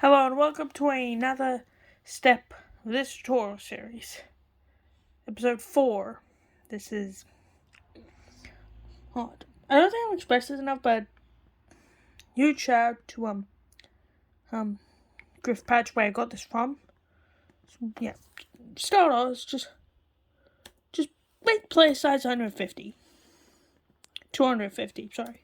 Hello and welcome to another step of this tutorial series. Episode 4. This is hard. I don't think I've expressed this enough, but huge shout out to Griff Patch where I got this from. So, yeah. Start off, just make player size 150. 250, sorry.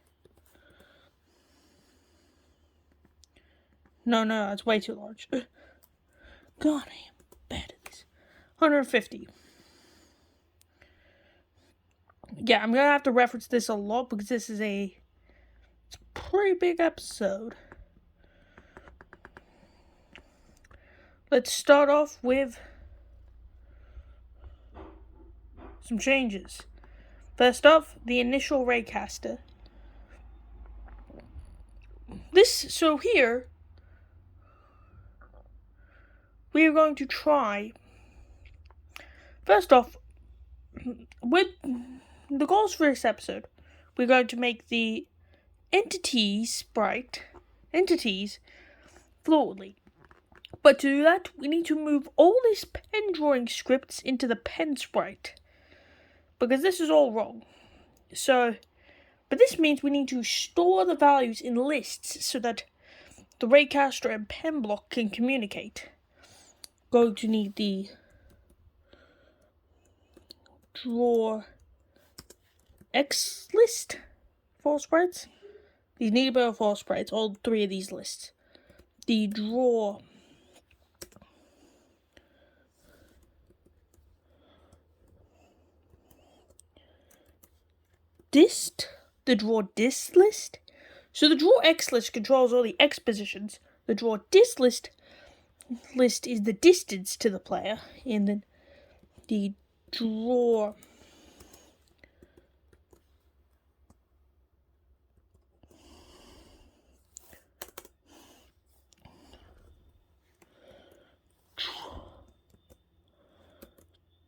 No, that's way too large. God, I am bad at this. 150. Yeah, I'm gonna have to reference this a lot because this is it's a pretty big episode. Let's start off with some changes. First off, the initial raycaster. So here, we are going to try, first off, with the goals for this episode, we're going to make the entities fluidly. But to do that, we need to move all these pen drawing scripts into the pen sprite. Because this is all wrong. But this means we need to store the values in lists so that the raycaster and pen block can communicate. Going to need the draw X list for sprites. These need to be for sprites, all three of these lists. The draw the draw dist list. So the draw X list controls all the X positions. The draw dist list is the distance to the player, and then the draw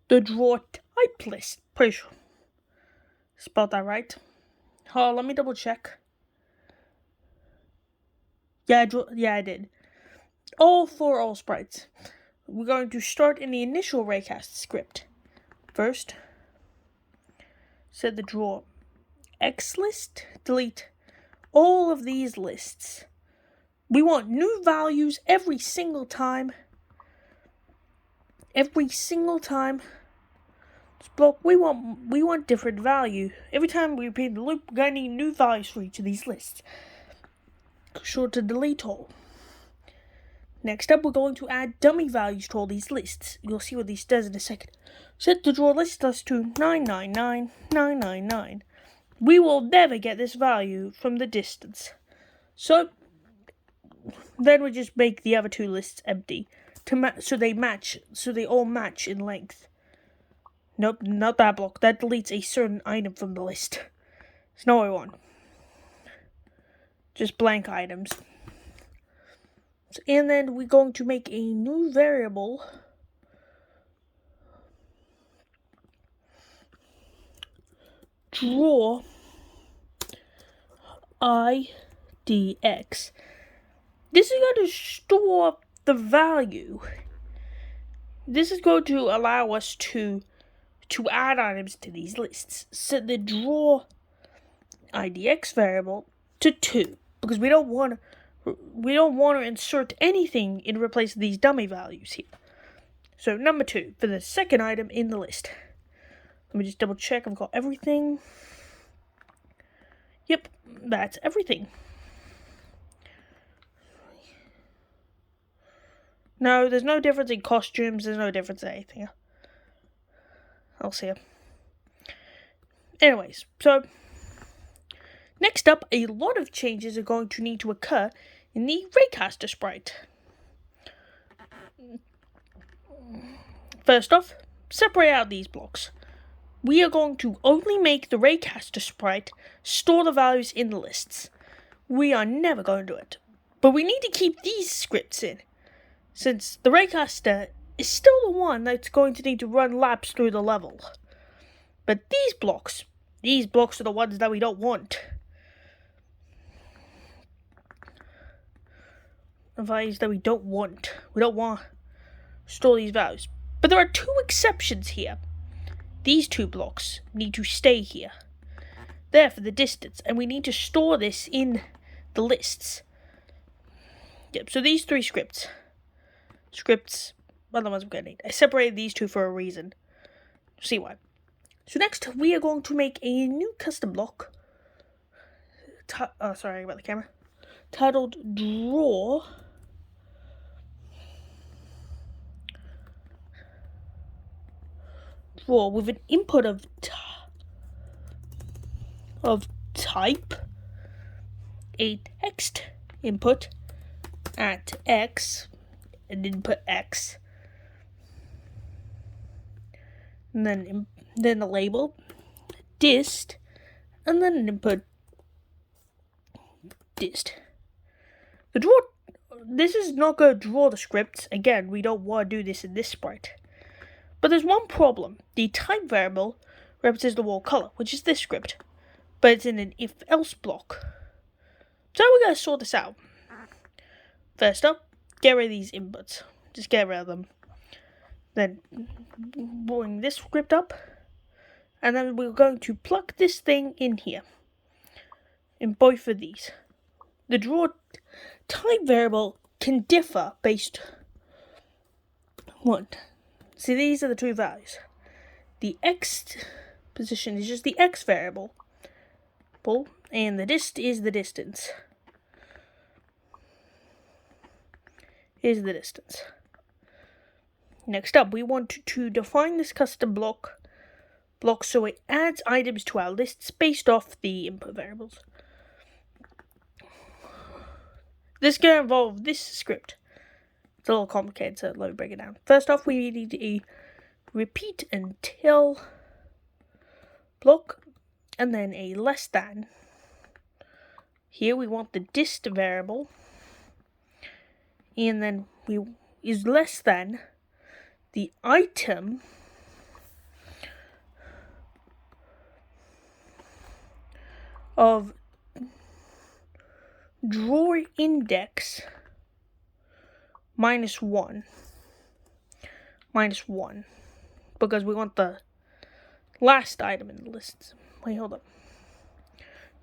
type list. Pretty sure spelled that right. Oh, let me double check. Yeah, I did. All for all sprites. We're going to start in the initial raycast script. First, set the draw X list, delete all of these lists. We want new values every single time. This block, we want different value. Every time we repeat the loop, we're going to need new values for each of these lists. Sure to delete all. Next up, we're going to add dummy values to all these lists. You'll see what this does in a second. Set the draw list to 999999. We will never get this value from the distance. So then we just make the other two lists empty so they all match in length. Nope, not that block. That deletes a certain item from the list. It's not what I want. Just blank items. And then we're going to make a new variable. Draw IDX. This is going to store the value. This is going to allow us to add items to these lists. Set the draw IDX variable to 2 because we don't want to insert anything in replace of these dummy values here. So number 2 for the second item in the list. Let me just double check I've got everything. Yep, that's everything. No, there's no difference in costumes. There's no difference in anything. I'll see you. Anyways, so next up, a lot of changes are going to need to occur in the raycaster sprite. First off, separate out these blocks. We are going to only make the raycaster sprite store the values in the lists. We are never going to do it. But we need to keep these scripts in, since the raycaster is still the one that's going to need to run laps through the level. But these blocks are the ones that we don't want. values that we don't want. We don't want to store these values. But there are two exceptions here. These two blocks need to stay here. There for the distance. And we need to store this in the lists. Yep, so these three scripts are the ones we're going to need. I separated these two for a reason. See why. So next, we are going to make a new custom block. Sorry about the camera. Titled Draw. Draw with an input of type a text input at x and input x, and then a label dist, and then an input dist. The draw. This is not going to draw the scripts. Again, we don't want to do this in this sprite. But there's one problem. The type variable represents the wall color, which is this script, but it's in an if-else block. So we're going to sort this out. First up, get rid of these inputs. Just get rid of them. Then bring this script up, and then we're going to plug this thing in here. In both of these. The draw type variable can differ based on. See, these are the two values. The x position is just the x variable, and the dist is the distance. Here's the distance. Next up, we want to define this custom block so it adds items to our lists based off the input variables. This is going to involve this script. It's a little complicated, so let me break it down. First off, we need a repeat until block, and then a less than. Here we want the dist variable, and then is less than the item of drawer index minus one, because we want the last item in the list. Wait, hold up.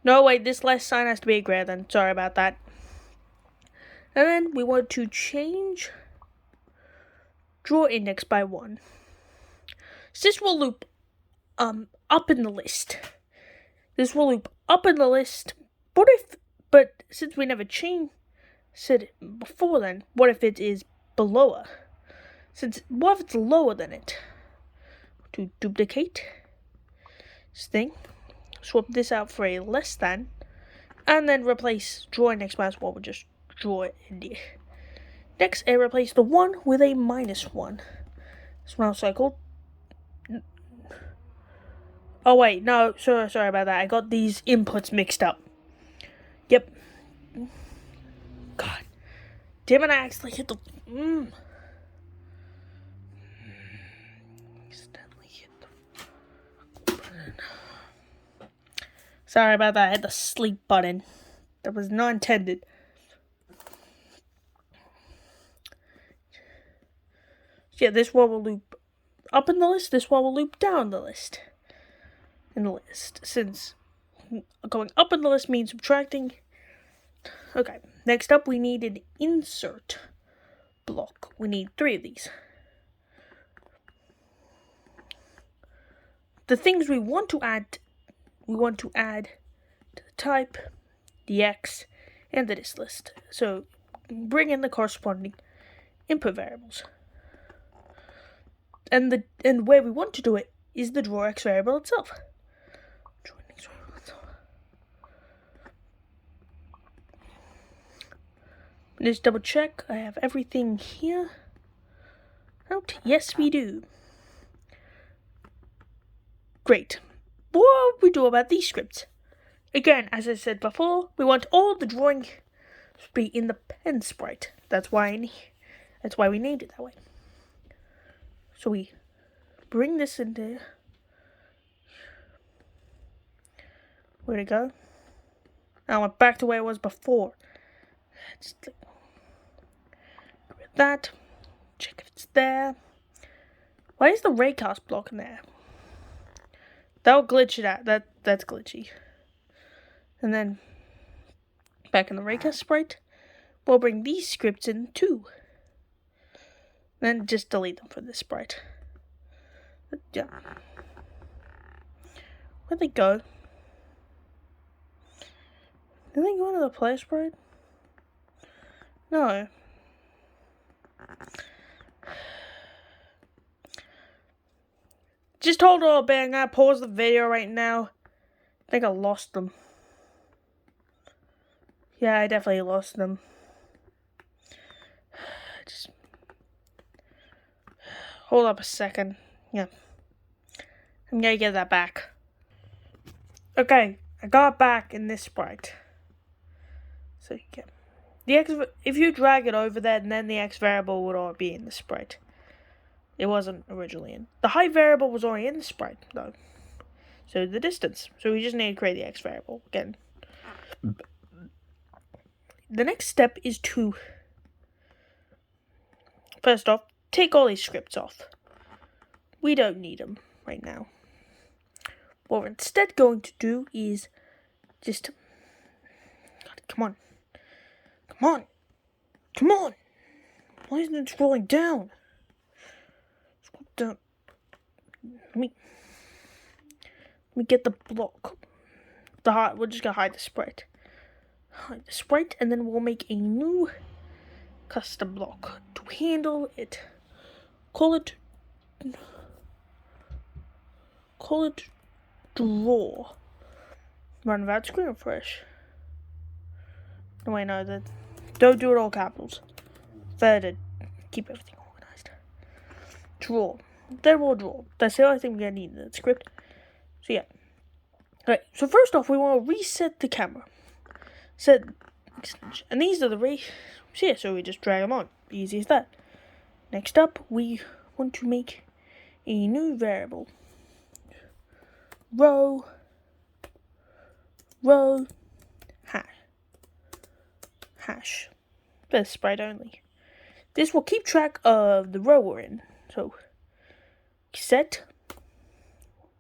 No, wait, this less sign has to be a greater than. Sorry about that. And then we want to change drawer index by 1. So this will loop up in the list. This will loop up in the list. But since we never said it before then, what if it is below it? What if it's lower than it? To duplicate this thing, swap this out for a less than, and then replace draw index minus 1 with just draw it in there. Next, I replace the 1 with a minus 1. It's now cycled. Oh wait, no, sorry about that. I got these inputs mixed up. Yep. God damn it, I actually hit the accidentally hit the button. Sorry about that, I hit the sleep button. That was not intended. Yeah, this one will loop up in the list, this one will loop down the list. In the list. Since going up in the list means subtracting. Okay, next up we need an insert block. We need 3 of these. The things we want to add to the type, the x, and the dist list. So bring in the corresponding input variables. And where we want to do it is the draw x variable itself. Let's double check. I have everything here. Out. Yes, we do. Great. What do we do about these scripts? Again, as I said before, we want all the drawing to be in the pen sprite. That's why we named it that way. So we bring this into. Where'd it go? I went back to where it was before. that. Check if it's there. Why is the raycast block in there? That'll glitch it out. That's glitchy. And then back in the raycast sprite, we'll bring these scripts in too. Then just delete them from this sprite. Yeah. Where'd they go? Did they go into the play sprite? No. Just hold on, I'm gonna pause the video right now. I think I lost them. Yeah, I definitely lost them. Just hold up a second. Yeah. I'm gonna get that back. Okay, I got it back in this sprite. So you get if you drag it over there, then the X variable would all be in the sprite. It wasn't originally in. The height variable was already in the sprite, though. So the distance. So we just need to create the X variable again. The next step is to, first off, take all these scripts off. We don't need them right now. What we're instead going to do is just, God, come on. Why isn't it scrolling down? Scroll down. Let me get the block. We're just gonna hide the sprite. And then we'll make a new custom block to handle it. Call it draw. Run without screen refresh. No, wait, no, don't do it all capitals. Third, keep everything organized. Draw. Then we'll draw. That's the only thing we're gonna need in the script. So yeah. Alright, so first off, we want to reset the camera. Set extension. And these are the so we just drag them on. Easy as that. Next up, we want to make a new variable. Row hash. That's sprite only. This will keep track of the row we're in. So set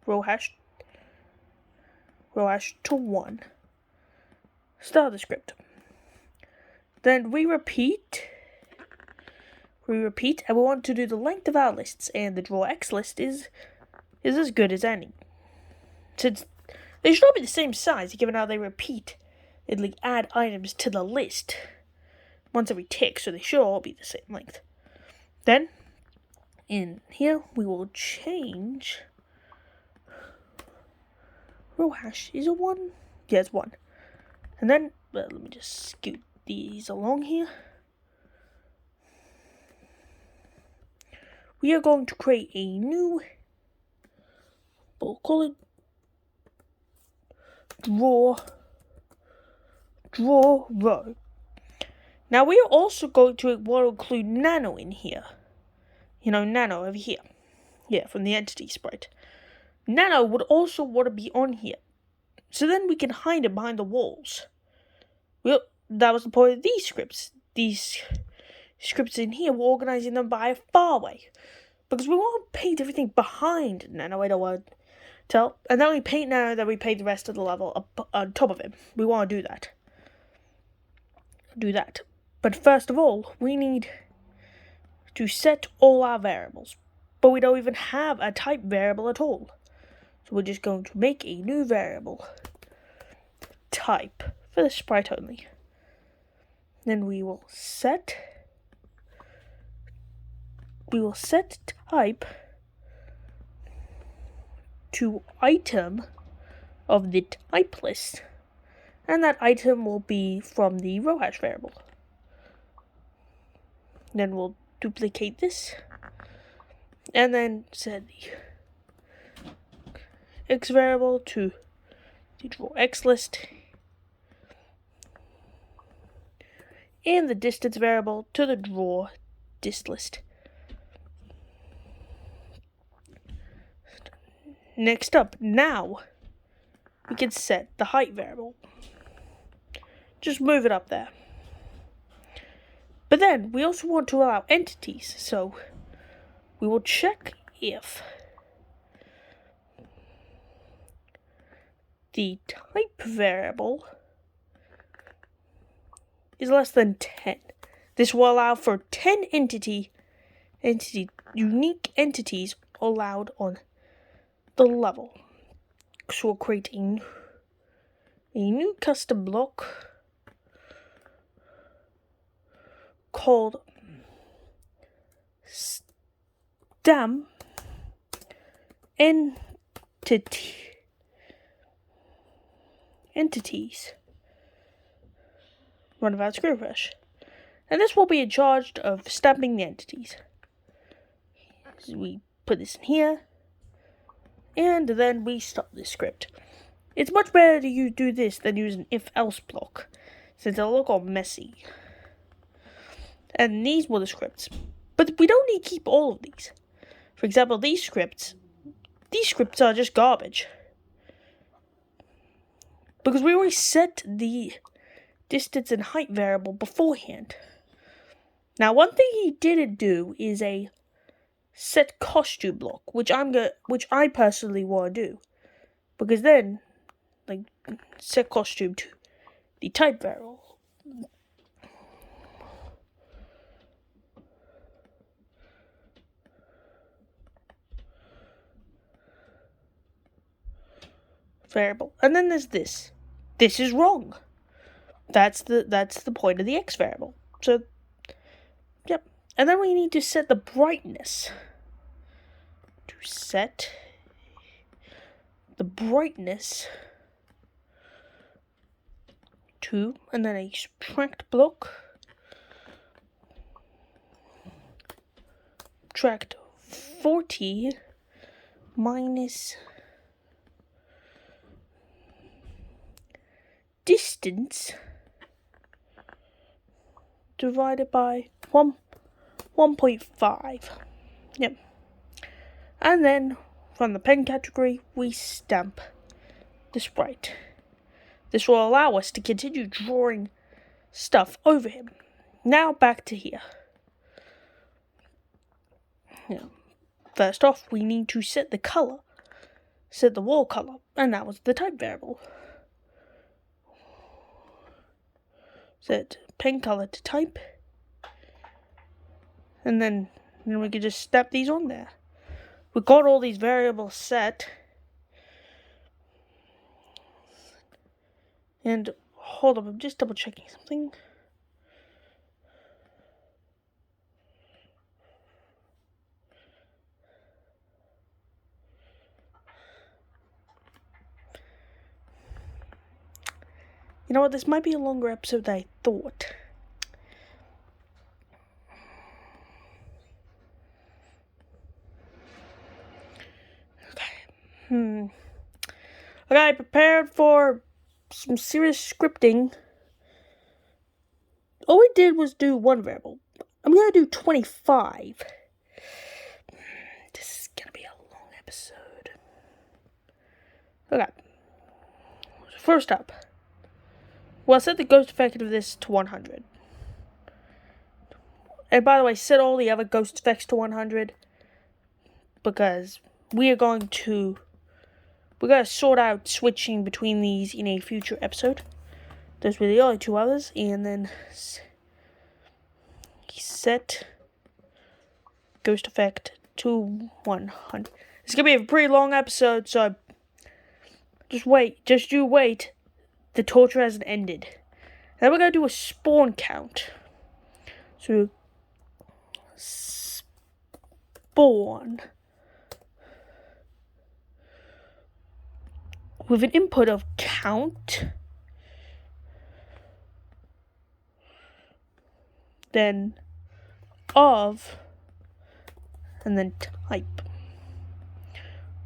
row hash to 1. Start the script. Then we repeat, and we want to do the length of our lists, and the draw X list is as good as any. Since they should all be the same size, given how they repeat, it'll add items to the list once every tick, so they should all be the same length. Then, in here, we will change row hash is a 1. Yeah, it's 1. And then, let me just scoot these along here. We are going to create a new, we'll call it draw row. Now we are also going to want to include nano in here. You know, nano over here. Yeah, from the entity sprite. Nano would also want to be on here. So then we can hide it behind the walls. Well, that was the point of these scripts. These scripts in here, we're organizing them by a far way. Because we want to paint everything behind Nano, I don't want to tell. And then we paint Nano, then we paint the rest of the level up on top of it. We want to do that. But first of all, we need to set all our variables. But we don't even have a type variable at all. So we're just going to make a new variable. Type. For the sprite only. Then we will set type to item of the type list, and that item will be from the row hash variable. Then we'll duplicate this, and then set the X variable to the draw X list, and the distance variable to the draw dist list. Next up, now we can set the height variable. Just move it up there. But But then we also want to allow entities, so we will check if the type variable is less than 10. This will allow for 10 unique entities allowed on the level. So we'll create a new custom block called stem entities. Run without screw refresh. And this will be in charge of stamping the entities. So we put this in here, and then we stop this script. It's much better to do this than use an if-else block, since it'll look all messy. And these were the scripts. But we don't need to keep all of these. For example, these scripts are just garbage. Because we already set the distance and height variable beforehand. Now, one thing he didn't do is a set costume block, which I personally want to do, because then, set costume to the type variable. And then there's this. This is wrong. That's the point of the X variable. So, yep. And then we need to set the brightness. To set the brightness to, and then a subtract block. Subtract 40 minus distance divided by 1.5. Yep. And then from the pen category, we stamp the sprite. This will allow us to continue drawing stuff over him. Now back to here. Now, first off, we need to set the color. Set the wall color, and that was the type variable. Set pen color to type, and then we can just stamp these on there. We got all these variables set, and hold up, I'm just double checking something. You know what, this might be a longer episode than I thought. Okay, prepared for some serious scripting. All we did was do one variable. I'm gonna do 25. This is gonna be a long episode. Okay. First up. Well, set the ghost effect of this to 100. And by the way, set all the other ghost effects to 100. Because we're going to sort out switching between these in a future episode. Those were the only two others. And then set ghost effect to 100. It's going to be a pretty long episode, so just wait. Just you wait. The torture hasn't ended. Then we're going to do a spawn count. So, spawn with an input of count, then of, and then type.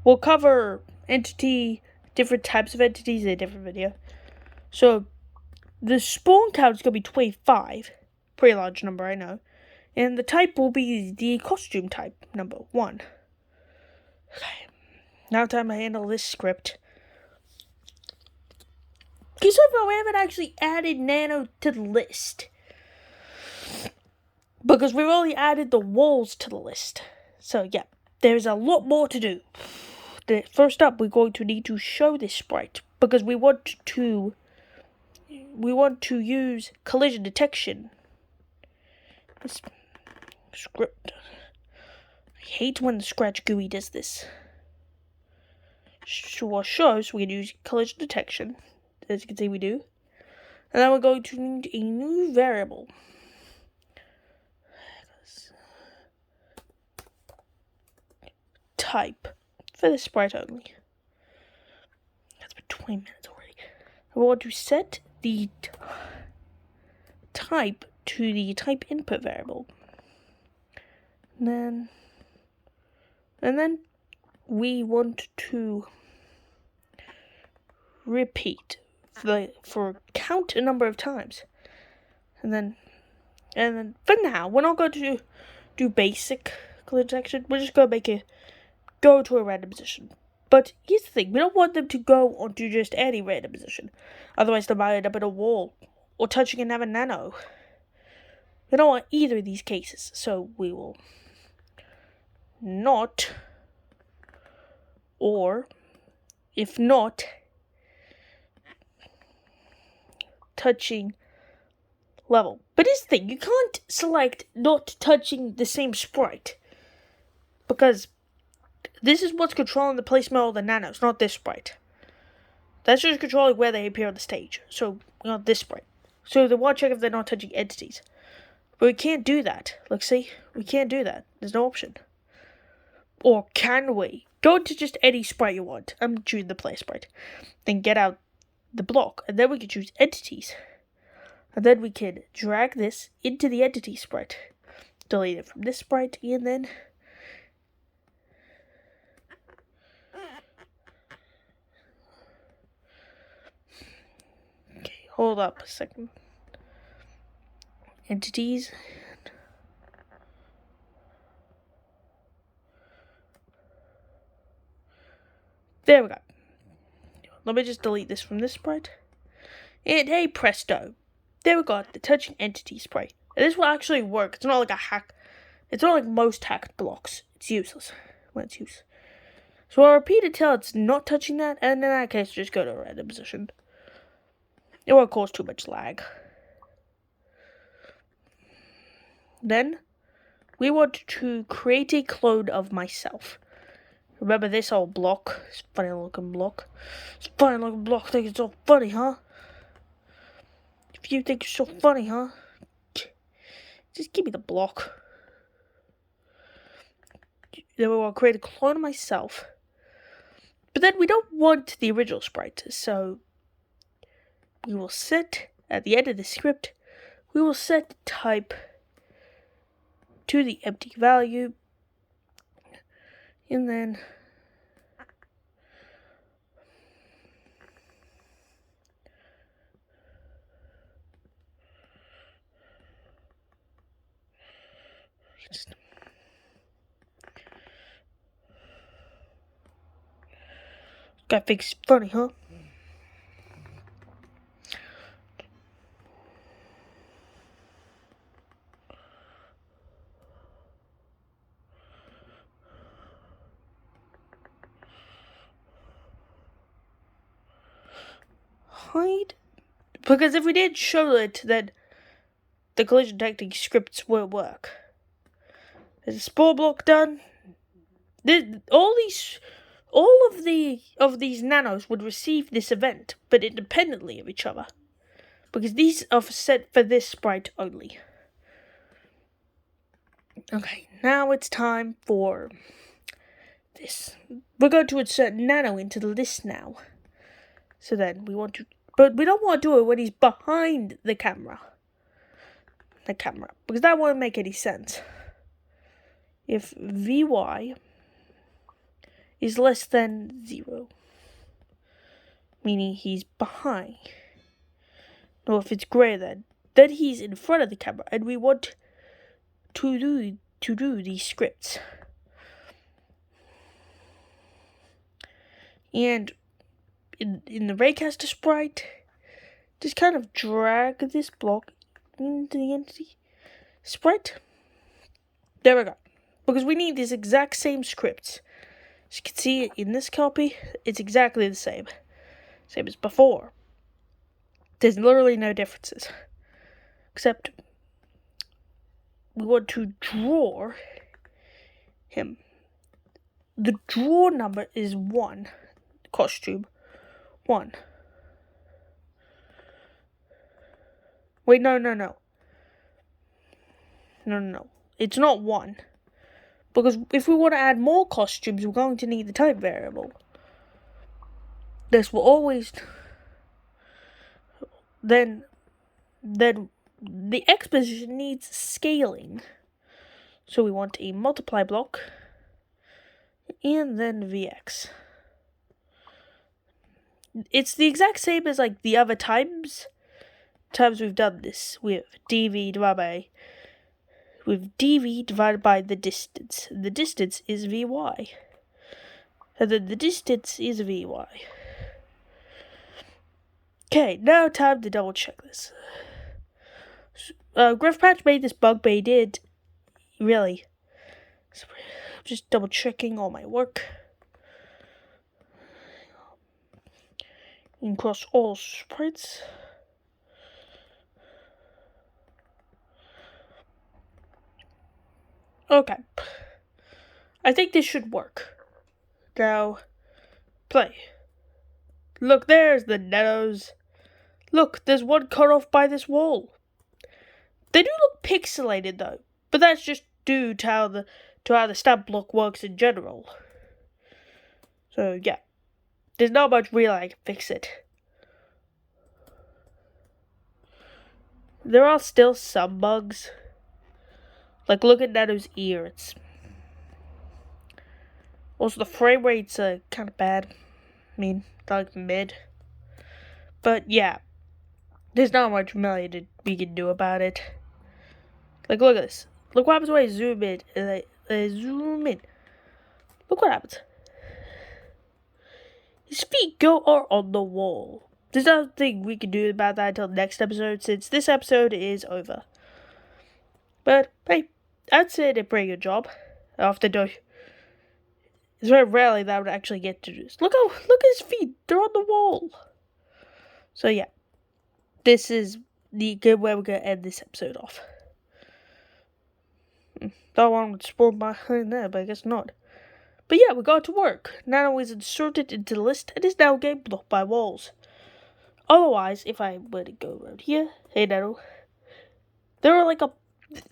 We'll cover different types of entities in a different video. So, the spawn count is going to be 25. Pretty large number, I know. And the type will be the costume type, number 1. Okay. Now time to handle this script. Okay, so far we haven't actually added nano to the list. because we've only added the walls to the list. So yeah, there's a lot more to do. First up, we're going to need to show this sprite because we want to use collision detection. This script. I hate when the Scratch GUI does this. So we can use collision detection, as you can see we do. And then we're going to need a new variable. Type for the sprite only. That's been 20 minutes already. We want to set the type to the type input variable. And then we want to repeat for count a number of times. And then for now, we're not going to do basic collision detection. We're just going to go to a random position. But here's the thing, we don't want them to go onto just any random position. Otherwise they might end up in a wall or touching another nano. We don't want either of these cases, so we will not, or if not, touching level. But here's the thing, you can't select not touching the same sprite, because this is what's controlling the placement of the nanos, not this sprite. That's just controlling where they appear on the stage, so not this sprite. So they want to check if they're not touching entities. But we can't do that. Look, see? We can't do that. There's no option. Or can we? Go to just any sprite you want. I'm choosing the play sprite. Then get out the block, and then we can choose entities. And then we can drag this into the entity sprite. Delete it from this sprite, and then hold up a second. Entities. There we go. Let me just delete this from this sprite. And hey presto. There we go, the touching entity sprite. And this will actually work. It's not like a hack. It's not like most hacked blocks. It's useless when it's used. So I'll repeat it till it's not touching that, and in that case, just go to a random position. It won't cause too much lag. Then, we want to create a clone of myself. Remember this old block? This funny looking block. This funny looking block think it's so funny, huh? If you think it's so funny, huh? Just give me the block. Then we want to create a clone of myself. But then we don't want the original sprite, so we will set, at the end of the script, we will set type to the empty value, and then guy thinks it's funny, huh? Hide? Because if we did show it, then the collision detecting scripts won't work. Is the spore block done? All of these nanos would receive this event, but independently of each other. Because these are set for this sprite only. Okay, now it's time for this. We're going to insert nano into the list now. So then we want to, but we don't want to do it when he's behind the camera. Because that won't make any sense. If Vy is less than 0, meaning he's behind. Or if it's greater then he's in front of the camera, and we want to do these scripts. And in the Raycaster sprite, just kind of drag this block into the entity sprite. There we go. Because we need these exact same scripts. As you can see in this copy, it's exactly the same. Same as before. There's literally no differences. Except we want to draw him. The draw number is 1. Costume 1. Wait, no. No. It's not 1. Because if we want to add more costumes, we're going to need the type variable. This will always... Then the X position needs scaling. So we want a multiply block. And then VX. It's the exact same as like the other times we've done this. With dv divided by the distance. The distance is Vy. And then the distance is Vy. Okay, now time to double check this. Griffpatch made this bug, but he did. Really. So I'm just double checking all my work. Across all sprites. Okay. I think this should work. Now, play. Look, there's the nanos. Look, there's one cut off by this wall. They do look pixelated though, but that's just due to how the stamp block works in general. So yeah, there's not much really I can fix it. There are still some bugs. Like look at Nano's ear. It's also the frame rate's kind of bad. I mean, like mid. But yeah, there's not much really we can do about it. Like look at this. Look what happens when I zoom in. Zoom in. Look what happens. His feet go on the wall. There's nothing we can do about that until next episode, since this episode is over. But hey, I'd say they did a pretty good job. After doing, it's very rarely that I would actually get to do this. Look at his feet. They're on the wall. So yeah, this is the good way we're gonna end this episode off. Thought one would spoil my hand there, but I guess not. But yeah, we got to work. Nano is inserted into the list and is now getting blocked by walls. Otherwise, if I were to go around here, hey Nano, there are like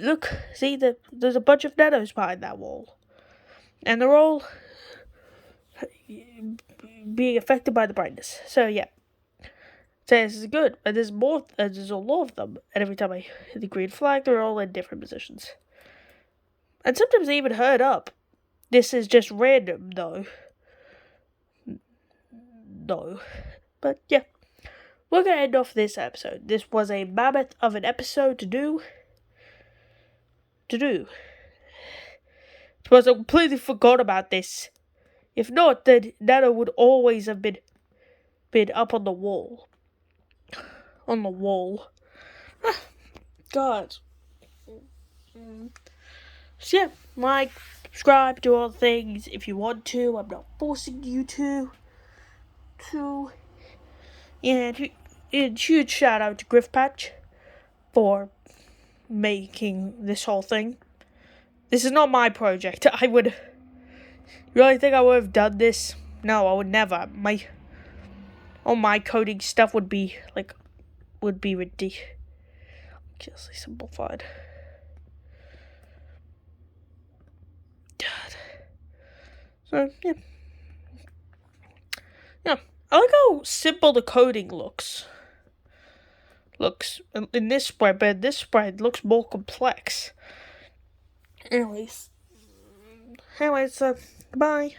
look, see, there's a bunch of nanos behind that wall. And they're all being affected by the brightness. So yeah, so this is good. And there's a lot of them. And every time I hit the green flag, they're all in different positions. And sometimes they even herd up. This is just random, though. No. But, yeah. We're going to end off this episode. This was a mammoth of an episode to do. Because I completely forgot about this. If not, then Nano would always have been up on the wall. On the wall. God. So yeah, like, subscribe, do all the things if you want to. I'm not forcing you to. And huge shout out to Griffpatch for making this whole thing. This is not my project. You really think I would have done this? No, I would never. All my coding stuff would be ridiculously simplified. God. So, yeah. Yeah. I like how simple the coding looks. In this sprite, but this sprite looks more complex. Anyways, goodbye.